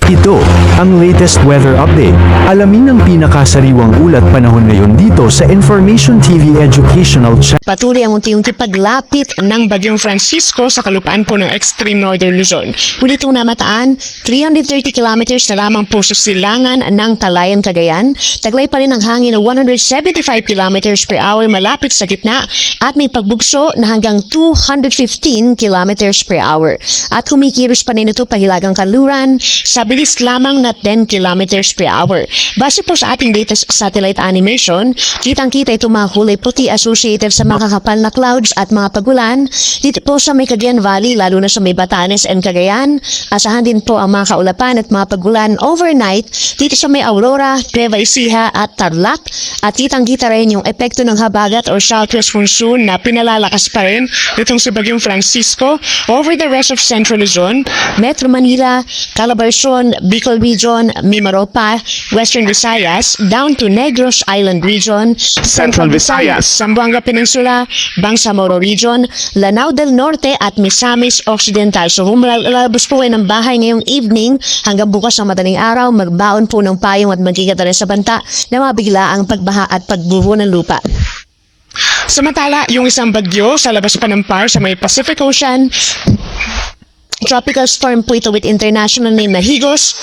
Ito ang latest weather update. Alamin ang pinakasariwang ulat panahon ngayon dito sa Information TV Educational Channel. Patuloy ang unti-unti paglapit ng Bagyong Francisco sa kalupaan po ng extreme northern Luzon. Huli itong namataan, 330 kilometers na lamang po sa silangan ng Talayan, Cagayan. Taglay pa rin ang hangin na 175 kilometers per hour malapit sa gitna at may pagbugso na hanggang 215 kilometers per hour. At kumikilos pa rin ito pahilagang kanluran sa bilis lamang na 10 kilometers per hour. Base po sa ating latest satellite animation, kitang-kita ito mga kulay puti associated sa mga kakapal na clouds at mga pagulan dito po sa may Cagayan Valley, lalo na sa may Batanes and Cagayan. Asahan din po ang mga kaulapan at mga pagulan overnight dito sa may Aurora, Nueva Ecija at Tarlac. At kitang-kita rin yung epekto ng habagat or southwest monsoon na pinalalakas pa rin itong si Bagyong Francisco over the rest of Central Luzon, Metro Manila, Calabarzon, Bicol Region, Mimaropa, Western Visayas, down to Negros Island Region, Central Visayas, Zamboanga Peninsula, Bangsamoro Region, Lanao del Norte at Misamis Occidental. So kung lalabas po kayo ng bahay ngayong evening hanggang bukas ng madaling araw, magbaon po ng payong at magkikita rin sa banta na mabigla ang pagbaha at pagbuho ng lupa. Samantala, yung isang bagyo sa labas pa ng PAR sa may Pacific Ocean, tropical storm po ito with international name na Higos.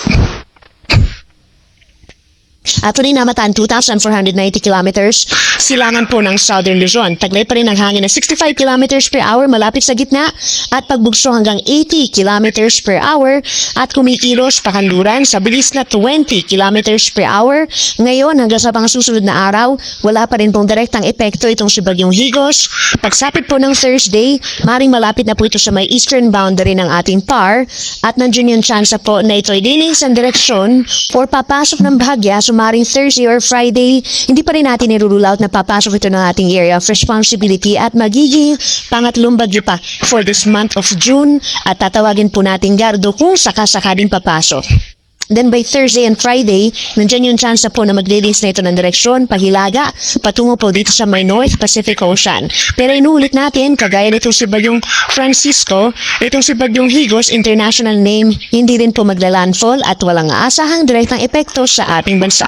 At rin namataan 2,490 kilometers. Silangan po ng Southern Luzon. Taglay pa rin ang hangin na 65 kilometers per hour malapit sa gitna at pagbugso hanggang 80 kilometers per hour at kumikilos pakanluran sa bilis na 20 kilometers per hour. Ngayon hanggang sa pang susunod na araw, wala pa rin pong direktang epekto itong si Bagyong Higos. Pagsapit po ng Thursday, maring malapit na po ito sa may eastern boundary ng ating PAR at nandiyan yung chance po na ito'y linis ang direksyon for papasok ng bahagya maring Thursday or Friday. Hindi pa rin natin nirule out na papasok ito ng ating area of responsibility at magiging pangatlong bagyo pa for this month of June at tatawagin po natin Gardo kung sakasakaling papasok. Then by Thursday and Friday, nandiyan yung chance po na maglilis na ito ng direksyon, pahilaga, patungo po dito sa may North Pacific Ocean. Pero inuulit natin, kagaya nito si Bagyong Francisco, itong si Bagyong Higos, international name, hindi rin po magla-landfall at walang aasahang direktang epekto sa ating bansa.